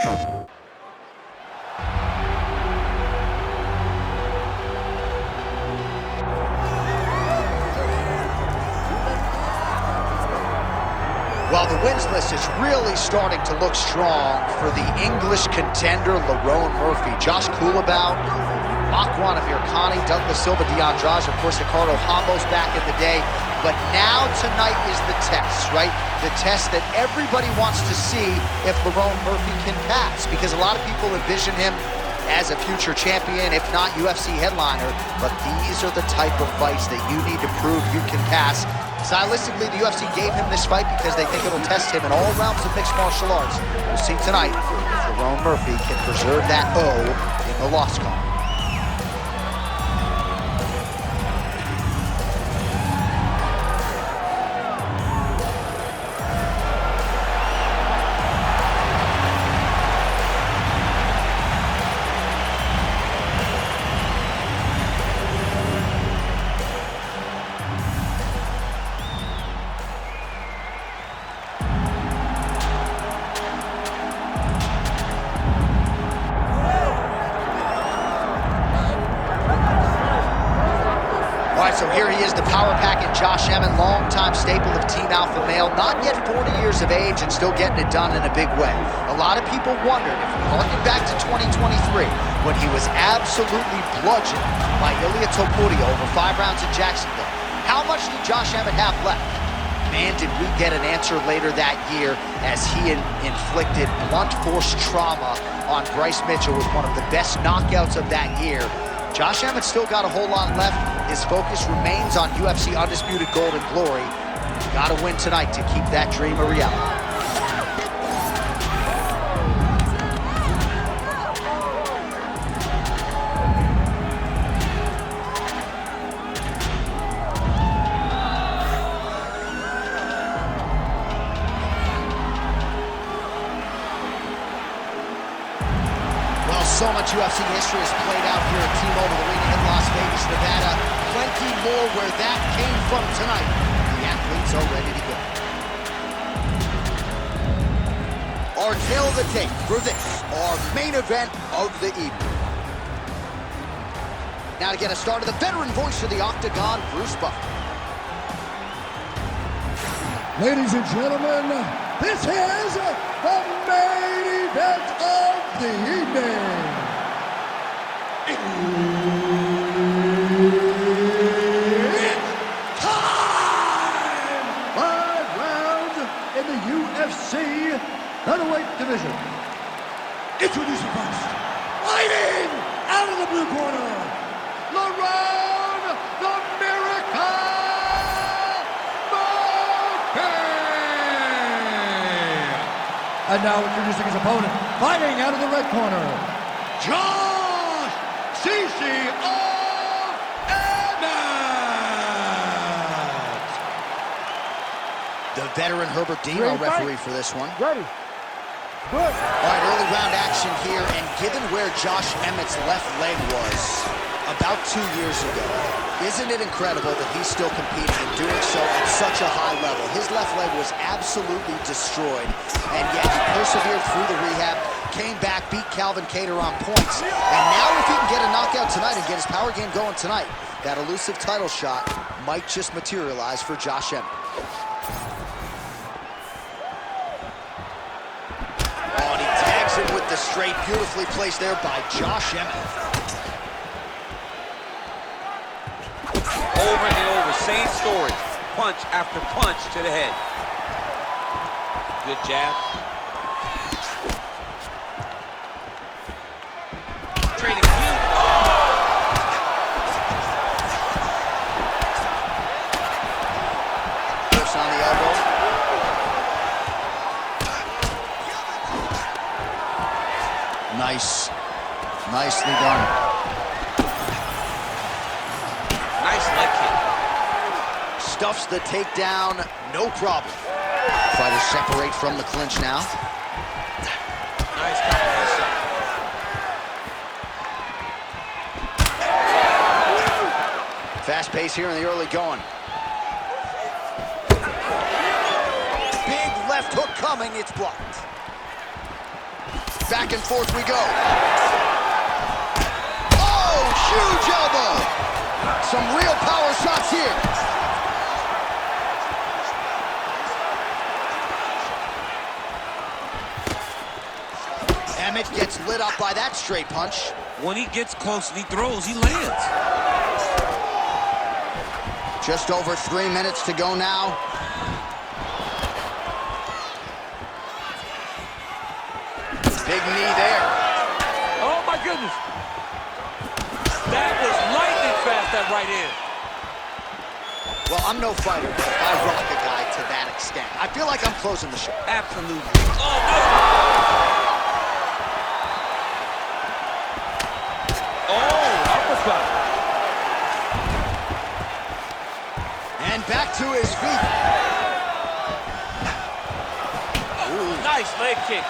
Well, the wins list is really starting to look strong for the English contender, Lerone Murphy. Josh Coolabout, Makwan Amirkhani, Douglas Silva, DeAndrade, of course, Ricardo Hambos back in the day. But now tonight is the test, right? The test that everybody wants to see if Lerone Murphy can pass, because a lot of people envision him as a future champion, if not UFC headliner. But these are the type of fights that you need to prove you can pass. Stylistically, the UFC gave him this fight because they think it'll test him in all realms of mixed martial arts. We'll see tonight if Lerone Murphy can preserve that O in the loss column. So here he is, the power packet, Josh Emmett, longtime staple of Team Alpha Male, not yet 40 years of age and still getting it done in a big way. A lot of people wondered, if we harken back to 2023, when he was absolutely bludgeoned by Ilia Topuria over 5 rounds in Jacksonville, how much did Josh Emmett have left? Man, did we get an answer later that year as he inflicted blunt force trauma on Bryce Mitchell with one of the best knockouts of that year. Josh Emmett still got a whole lot left. His focus remains on UFC Undisputed Gold and Glory. Gotta win tonight to keep that dream a reality. So much UFC history has played out here at T-Mobile Arena in Las Vegas, Nevada. Plenty more where that came from tonight. The athletes are ready to go. Our tail of the tape for this, our main event of the evening. Now to get us started, the veteran voice of the Octagon, Bruce Buffer. Ladies and gentlemen, this is the main event of the evening. It's time! 5 rounds in the UFC Featherweight division. Introducing first, fighting out of the blue corner, Lerone the Miracle Murphy! And now introducing his opponent, fighting out of the red corner, Josh CC of Emmet! The veteran Herbert Dean, our referee for this one. Ready. Good. All right, early round action here, and given where Josh Emmett's left leg was about 2 years ago, isn't it incredible that he's still competing and doing so at such a high level? His left leg was absolutely destroyed, and yet he persevered through the rehab, came back, beat Calvin Kattar on points, and now if he can get a knockout tonight and get his power game going tonight, that elusive title shot might just materialize for Josh Emmett. Oh, and he tags him with the straight, beautifully placed there by Josh Emmett. Over and over, same story. Punch after punch to the head. Good jab. Trading feet. Force on the elbow. Nice. Nicely done. Nice leg kick. Stuffs the takedown, no problem. Fighters separate from the clinch now. Nice combination. Fast pace here in the early going. Big left hook coming, it's blocked. Back and forth we go. Oh, huge elbow. Some real power shots here. Emmet gets lit up by that straight punch. When he gets close and he throws, he lands. Just over 3 minutes to go now. Big knee there. Oh my goodness. That was lightning fast, that right hand. Well, I'm no fighter, but if I rock a guy to that extent, I feel like I'm closing the show. Absolutely. Oh no. Oh, uppercut. And back to his feet. Ooh. Nice leg kick.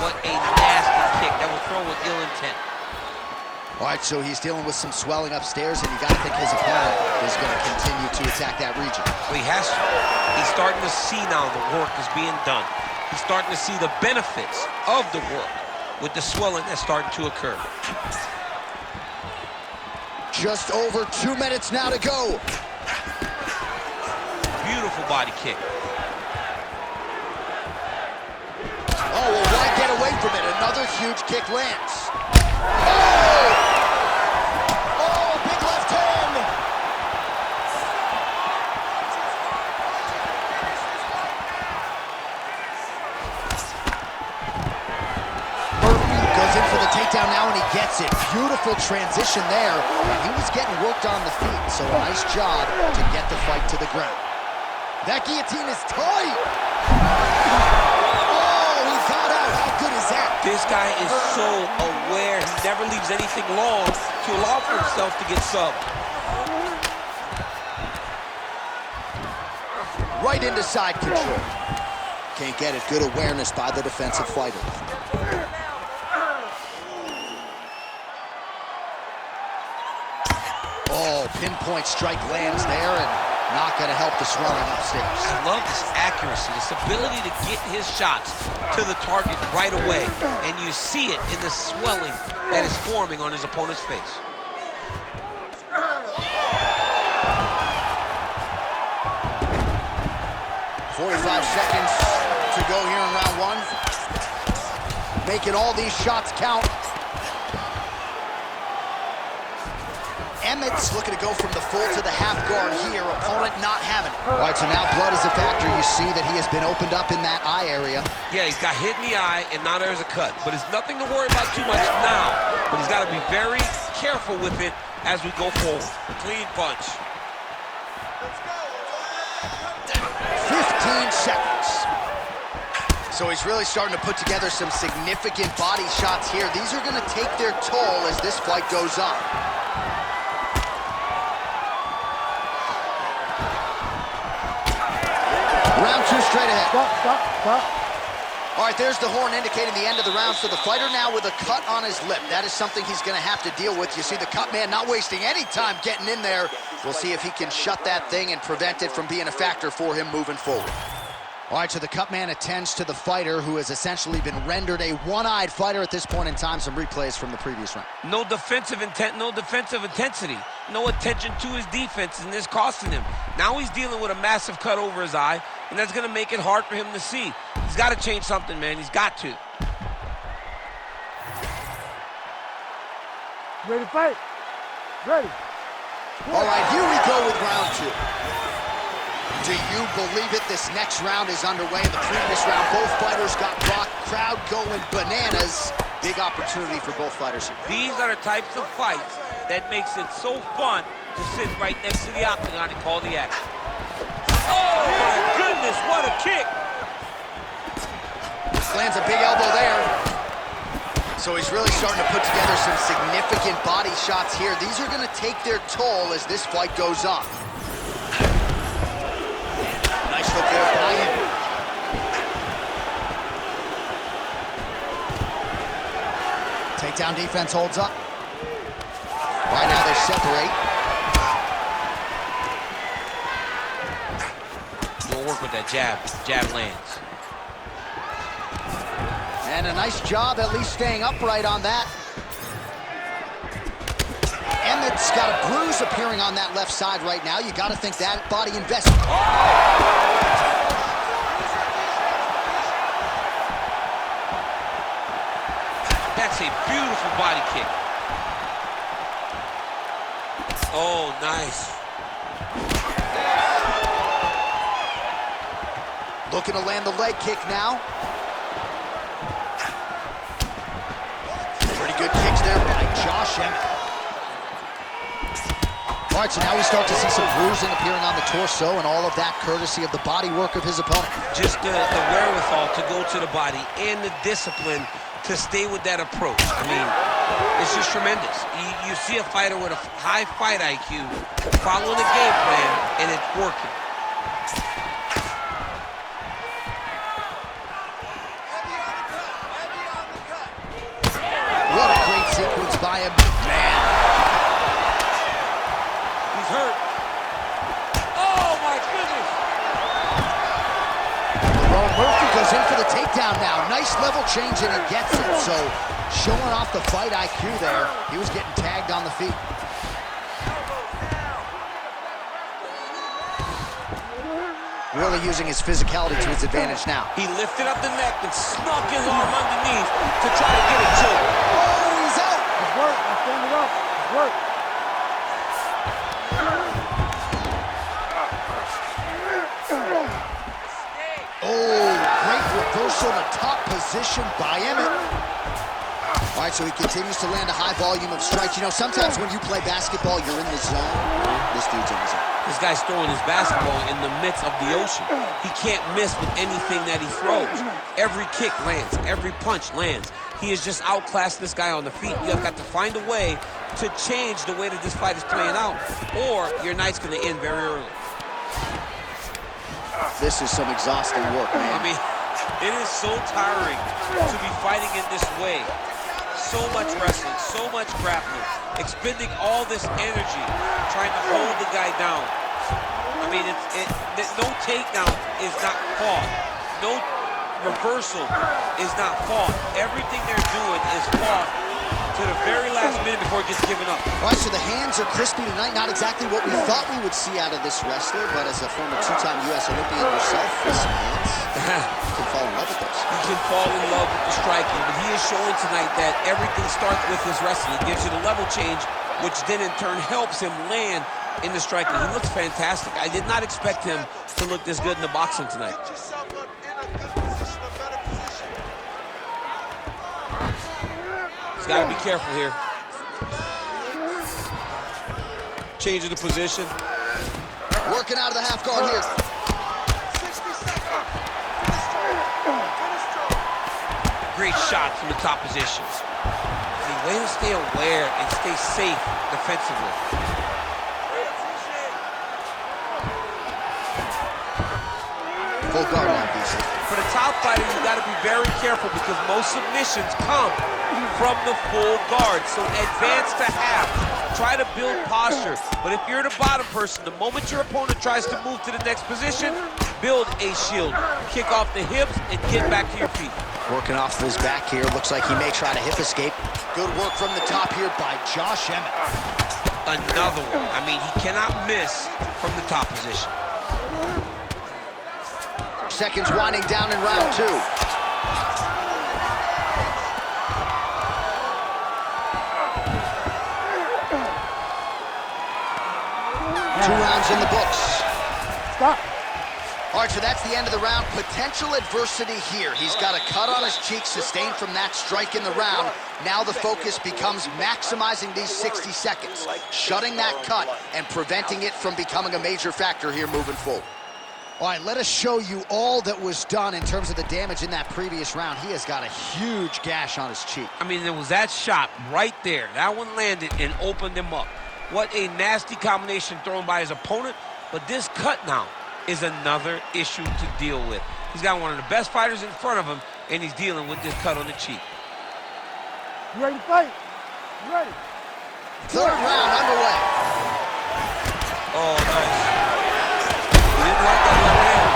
What a nasty kick that was thrown with ill intent. All right, so he's dealing with some swelling upstairs, and you got to think his opponent is going to continue to attack that region. Well, he has to. He's starting to see now the work is being done. He's starting to see the benefits of the work with the swelling that's starting to occur. Just over 2 minutes now to go. Beautiful body kick. Oh, well, why get away from it? Another huge kick lands. Oh! Oh, big left hand! Murphy goes in for the takedown now, and he gets it. Beautiful transition there. And he was getting worked on the feet, so a nice job to get the fight to the ground. That guillotine is tight! This guy is so aware. He never leaves anything long to allow for himself to get subbed. Right into side control. Can't get it. Good awareness by the defensive fighter. Oh, pinpoint strike lands there, and not going to help the swelling upstairs. I love this accuracy, this ability to get his shots to the target right away. And you see it in the swelling that is forming on his opponent's face. .45 seconds to go here in round one. Making all these shots count. Emmet's looking to go from the full to the half guard here. Opponent not having it. All right, so now blood is a factor. You see that he has been opened up in that eye area. Yeah, he's got hit in the eye, and now there's a cut. But it's nothing to worry about too much now. But he's got to be very careful with it as we go forward. Clean punch. 15 seconds. So he's really starting to put together some significant body shots here. These are going to take their toll as this fight goes on. Round two straight ahead. Stop. All right, there's the horn indicating the end of the round. So the fighter now with a cut on his lip. That is something he's going to have to deal with. You see the cut man not wasting any time getting in there. We'll see if he can shut that thing and prevent it from being a factor for him moving forward. All right, so the cut man attends to the fighter who has essentially been rendered a one-eyed fighter at this point in time. Some replays from the previous round. No defensive intent, no defensive intensity. No attention to his defense, and this costing him. Now he's dealing with a massive cut over his eye, and that's going to make it hard for him to see. He's got to change something, man. He's got to. Ready to fight? Ready. All right, here we go with round two. Do you believe it? This next round is underway. In the previous round, both fighters got rocked. Crowd going bananas. Big opportunity for both fighters here. These are the types of fights that makes it so fun to sit right next to the octagon and call the action. Oh, my goodness, what a kick! Lands a big elbow there. So he's really starting to put together some significant body shots here. These are going to take their toll as this fight goes on. Nice hook there by him. Takedown defense holds up. Right now they separate. We'll work with with that jab. Jab lands. And a nice job at least staying upright on that. Emmet's got a bruise appearing on that left side right now. You got to think that body investment. That's a beautiful body kick. Oh, nice. Looking to land the leg kick now. Pretty good kicks there by Josh Emmett. All right, so now we start to see some bruising appearing on the torso, and all of that courtesy of the body work of his opponent. Just the wherewithal to go to the body and the discipline to stay with that approach. I mean, it's just tremendous. You see a fighter with a high fight IQ following the game plan, and it's working. What a great sequence by him. Man. He's hurt. Oh, my goodness. Lerone Murphy goes in for the takedown now. Nice level change, and he gets it. So showing off the fight IQ there. He was getting tagged on the feet. Really using his physicality to his advantage now. He lifted up the neck and snuck his arm underneath to try to get a choke. Oh, he's out. It's work. I'm standing up. It's work. Oh, great reversal to top position by Emmet. All right, so he continues to land a high volume of strikes. You know, sometimes when you play basketball, you're in the zone. This dude's in the zone. This guy's throwing his basketball in the midst of the ocean. He can't miss with anything that he throws. Every kick lands. Every punch lands. He is just outclassed this guy on the feet. You've got to find a way to change the way that this fight is playing out, or your night's going to end very early. This is some exhausting work, man. I mean, it is so tiring to be fighting in this way. So much wrestling, so much grappling, expending all this energy trying to hold the guy down. I mean, no takedown is not fought. No reversal is not fought. Everything they're doing is fought to the very last minute before it gets given up. All right, so the hands are crispy tonight. Not exactly what we thought we would see out of this wrestler, but as a former two-time U.S. Olympian yourself, crisp hands, you can fall in love with those. He can fall in love with the striking, but he is showing tonight that everything starts with his wrestling. It gives you the level change, which then in turn helps him land in the striking. He looks fantastic. I did not expect him to look this good in the boxing tonight. He's got to be careful here. Changing the position. Working out of the half guard here. Great shot from the top positions. The way to stay aware and stay safe defensively. Full guard now, DC. For the top fighter, you got to be very careful because most submissions come from the full guard. So advance to half. Try to build posture. But if you're the bottom person, the moment your opponent tries to move to the next position, build a shield. Kick off the hips and get back to your feet. Working off of his back here. Looks like he may try to hip escape. Good work from the top here by Josh Emmett. Another one. I mean, he cannot miss from the top position. Seconds winding down in round two. 2 rounds in the books. Stop. All right, so that's the end of the round. Potential adversity here. He's got a cut on his cheek sustained from that strike in the round. Now the focus becomes maximizing these 60 seconds, shutting that cut and preventing it from becoming a major factor here moving forward. All right, let us show you all that was done in terms of the damage in that previous round. He has got a huge gash on his cheek. I mean, there was that shot right there. That one landed and opened him up. What a nasty combination thrown by his opponent. But this cut now is another issue to deal with. He's got one of the best fighters in front of him, and he's dealing with this cut on the cheek. You ready to fight? You ready? Third round underway. Oh, nice. He didn't like that left hand.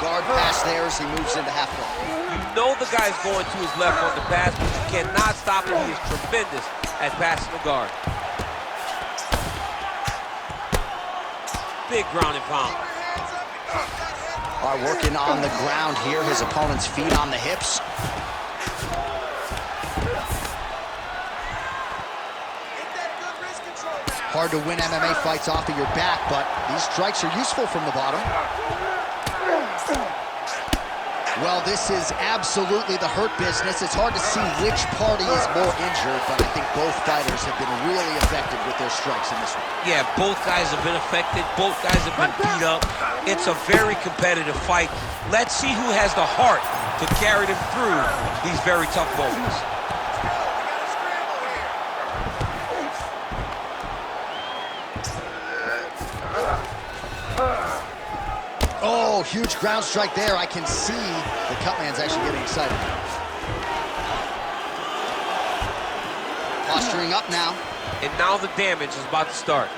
guard pass there as he moves into half guard. You know the guy's going to his left on the pass, but you cannot stop him. He is tremendous at passing the guard. Big ground and pound. All right, working on the ground here. His opponent's feet on the hips. Hard to win MMA fights off of your back, but these strikes are useful from the bottom. Well, this is absolutely the hurt business. It's hard to see which party is more injured, but I think both fighters have been really effective with their strikes in this one. Yeah, both guys have been affected. Both guys have been beat up. It's a very competitive fight. Let's see who has the heart to carry them through these very tough moments. Oh, huge ground strike there. I can see the cut man's actually getting excited. Posturing up now. And now the damage is about to start.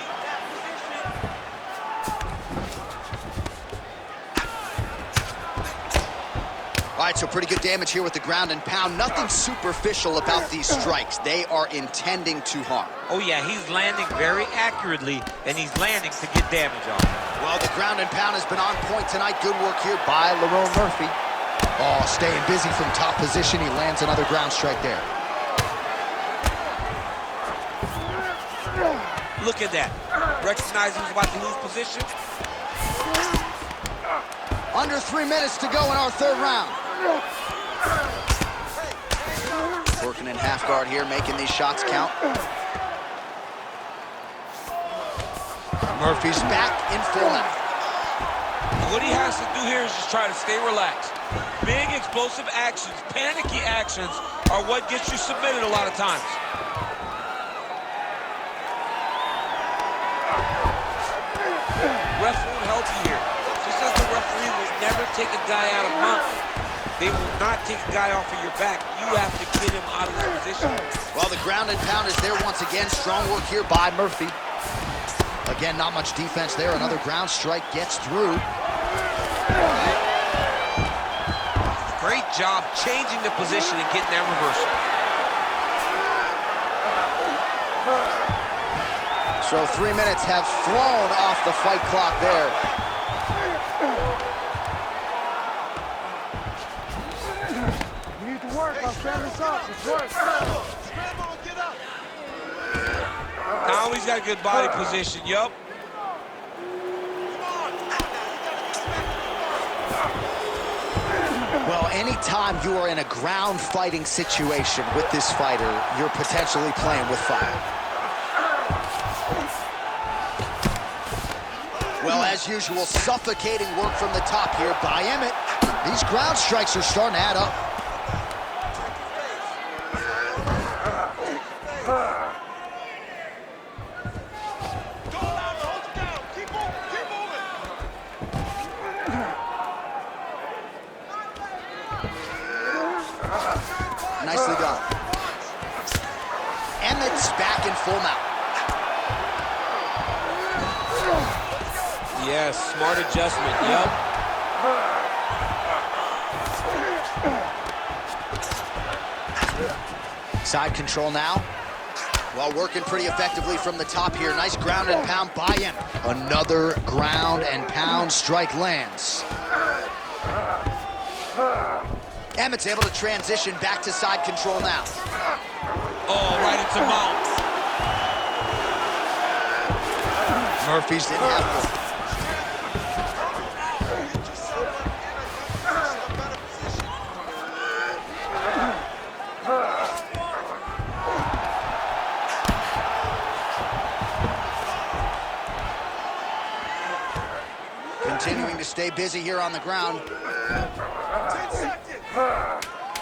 All right, so pretty good damage here with the ground and pound. Nothing superficial about these strikes. They are intending to harm. Oh yeah, he's landing very accurately, and he's landing to get damage on. Well, the ground and pound has been on point tonight. Good work here by Lerone Murphy. Oh, staying busy from top position. He lands another ground strike there. Look at that. Recognizing he's about to lose position. Under 3 minutes to go in our third round. Working in half guard here, making these shots count. Murphy's back in full mount. What he has to do here is just try to stay relaxed. Big explosive actions, panicky actions are what gets you submitted a lot of times. Ref won't help you here. Just as the referee will never take a guy out of mount, they will not take a guy off of your back. You have to get him out of this position. Well, the ground and pound is there once again. Strong work here by Murphy. Again, not much defense there. Another ground strike gets through. Great job changing the position and getting that reversal. So 3 minutes have flown off the fight clock there. You need to work. I'll stand this up. It's work. Now he's got a good body position, yup. Well, anytime you are in a ground fighting situation with this fighter, you're potentially playing with fire. Well, as usual, suffocating work from the top here by Emmet. These ground strikes are starting to add up. Nicely done. Emmet's back in full mount. Yes, smart adjustment, yup. Side control now. Well, working pretty effectively from the top here. Nice ground and pound by Emmet. Another ground and pound strike lands. Emmett's able to transition back to side control now. Oh, right into mount. Murphy's in half guard. Continuing to stay busy here on the ground. 10 seconds.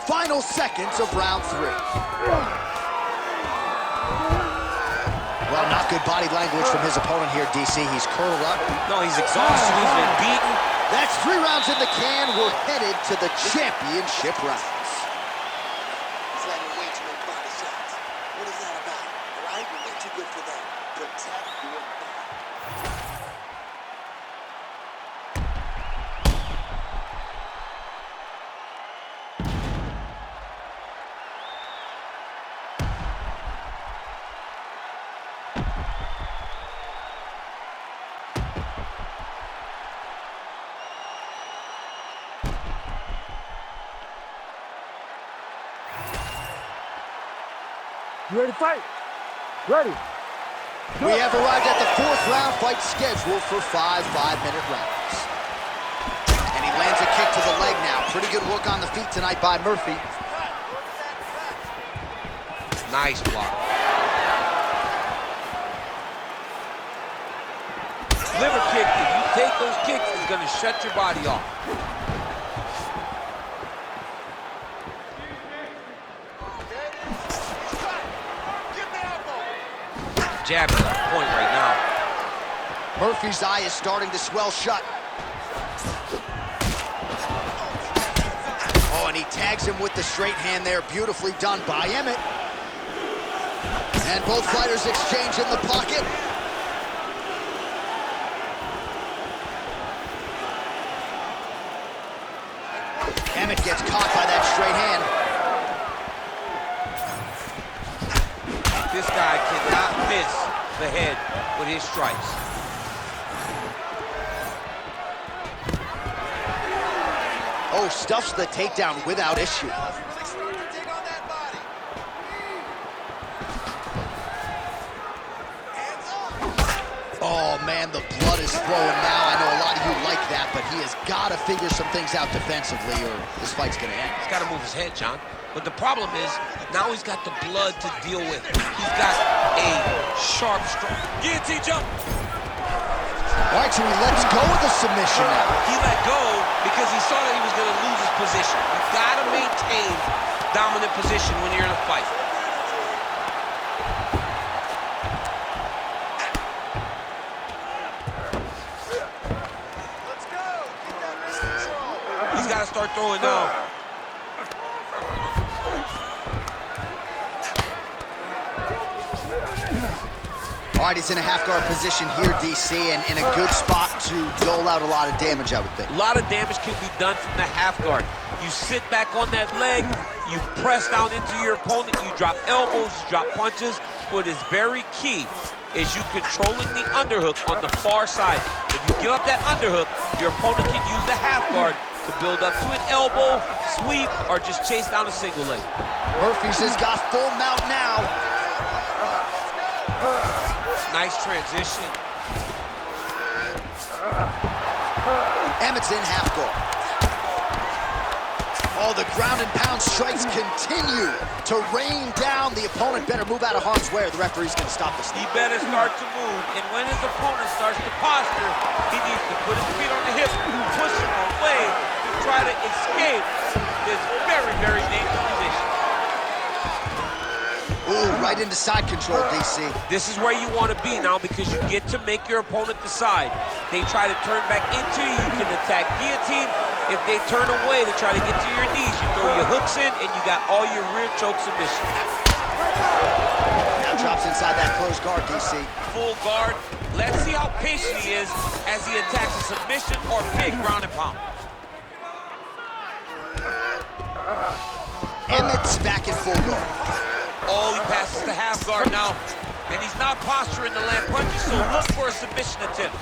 Final seconds of round 3. Well, not good body language from his opponent here, DC. He's curled up. No, he's exhausted. He's been beaten. That's 3 rounds in the can. We're headed to the championship rounds. He's landing way too many body shots. What is that about? All right? You're way too good for that. Protect your body. You ready to fight? Ready. We have arrived at the 4th round fight scheduled for 5 5-minute rounds. And he lands a kick to the leg now. Pretty good work on the feet tonight by Murphy. Nice block. Liver kick, if you take those kicks, it's gonna shut your body off. Jab is on point right now. Murphy's eye is starting to swell shut. Oh, and he tags him with the straight hand there. Beautifully done by Emmet. And both fighters exchange in the pocket. Emmet gets caught by that straight hand. This guy cannot miss the head with his strikes. Oh, stuffs the takedown without issue. Oh, man, the blood is flowing now. I know a lot of you like that, but he has got to figure some things out defensively or this fight's going to end. He's got to move his head, John. But the problem is, now he's got the blood to deal with. He's got a sharp stroke. Guillotine jump. All right, so he lets go of the submission now. He let go because he saw that he was going to lose his position. You've got to maintain dominant position when you're in a fight. Let's go. Get that wrist control. He's got to start throwing now. All right, he's in a half-guard position here, DC, and in a good spot to dole out a lot of damage, I would think. A lot of damage can be done from the half guard. You sit back on that leg, you press down into your opponent, you drop elbows, you drop punches. What is very key is you controlling the underhook on the far side. If you give up that underhook, your opponent can use the half guard to build up to an elbow, sweep, or just chase down a single leg. Murphy's has got full mount now. Nice transition. Emmett's in half guard. Oh, the ground and pound strikes continue to rain down. The opponent better move out of harm's way or the referee's going to stop this. He better start to move, and when his opponent starts to posture, he needs to put his feet on the hip, push him away to try to escape this very, very dangerous position. Ooh, right into side control, DC. This is where you want to be now because you get to make your opponent decide. They try to turn back into you, you can attack guillotine. If they turn away to try to get to your knees, you throw your hooks in and you got all your rear choke submission. Now drops inside that closed guard, DC. Full guard. Let's see how patient he is as he attacks a submission or big ground and pound. Emmett's back in full guard. Oh, he passes the half guard now. And he's not posturing to land punches, so look for a submission attempt.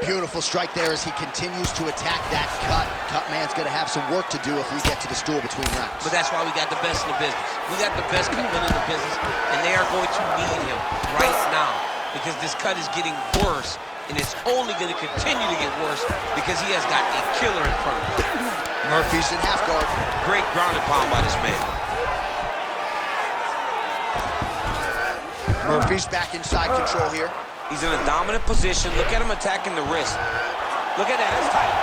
Beautiful strike there as he continues to attack that cut. Cut man's going to have some work to do if we get to the stool between rounds. But that's why we got the best in the business. We got the best cut man in the business, and they are going to need him right now because this cut is getting worse, and it's only going to continue to get worse because he has got a killer in front of him. Murphy's in half guard. Great ground and pound by this man. Murphy's back inside control here. He's in a dominant position. Look at him attacking the wrist. Look at that, that's tight.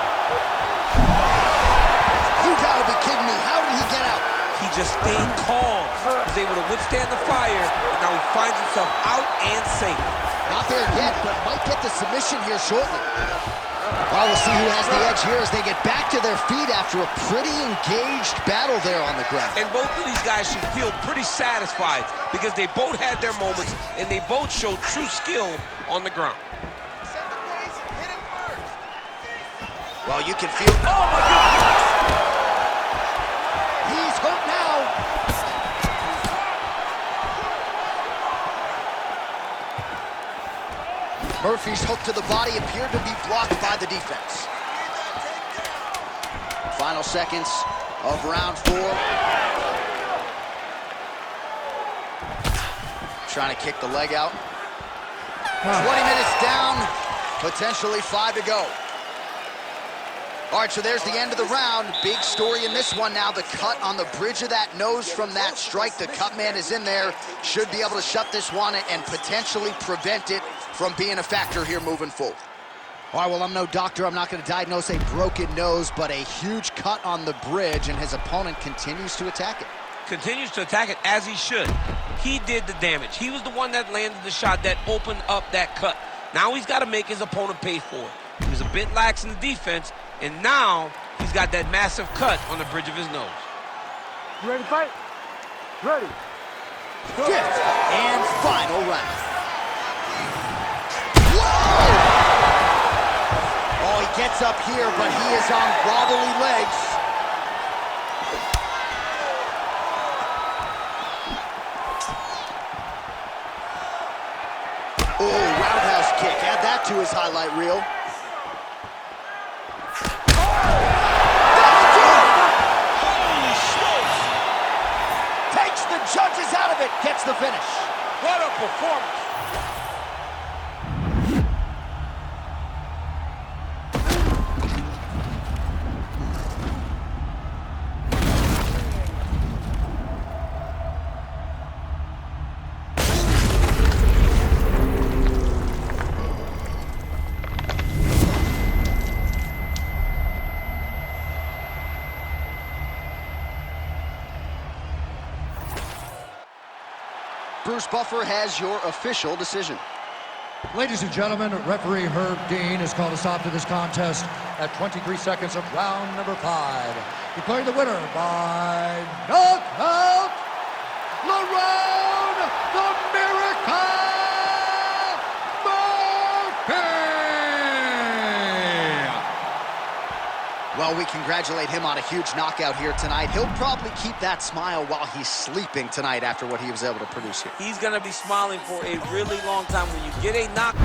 You gotta be kidding me. How did he get out? He just stayed calm. He was able to withstand the fire, and now he finds himself out and safe. Not there yet, but might get the submission here shortly. Well, we'll see who has the edge here as they get back to their feet after a pretty engaged battle there on the ground. And both of these guys should feel pretty satisfied because they both had their moments and they both showed true skill on the ground. Well, you can feel... Oh, my goodness! He's hurt now. Murphy's hook to the body appeared to be blocked by the defense. Final seconds of round 4. trying to kick the leg out. 20 minutes down, potentially 5 to go. All right, so there's the end of the round. Big story in this one now. The cut on the bridge of that nose from that strike. The cut man is in there. Should be able to shut this one and potentially prevent it from being a factor here moving forward. All right, well, I'm no doctor. I'm not going to diagnose a broken nose, but a huge cut on the bridge, and his opponent continues to attack it. Continues to attack it as he should. He did the damage. He was the one that landed the shot that opened up that cut. Now he's got to make his opponent pay for it. He was a bit lax in the defense, and now he's got that massive cut on the bridge of his nose. You ready to fight? Ready. Fifth and final round. Whoa! Oh, he gets up here, but he is on wobbly legs. Oh, roundhouse kick. Add that to his highlight reel. Holy smokes! Takes the judges out of it. Gets the finish. What a performance! Bruce Buffer has your official decision. Ladies and gentlemen, referee Herb Dean has called a stop to this contest at 23 seconds of round number 5. Declaring the winner by knockout, Lerone the Miracle Murphy! Well, we congratulate him on a huge knockout here tonight. He'll probably keep that smile while he's sleeping tonight after what he was able to produce here. He's going to be smiling for a really long time. When you get a knock...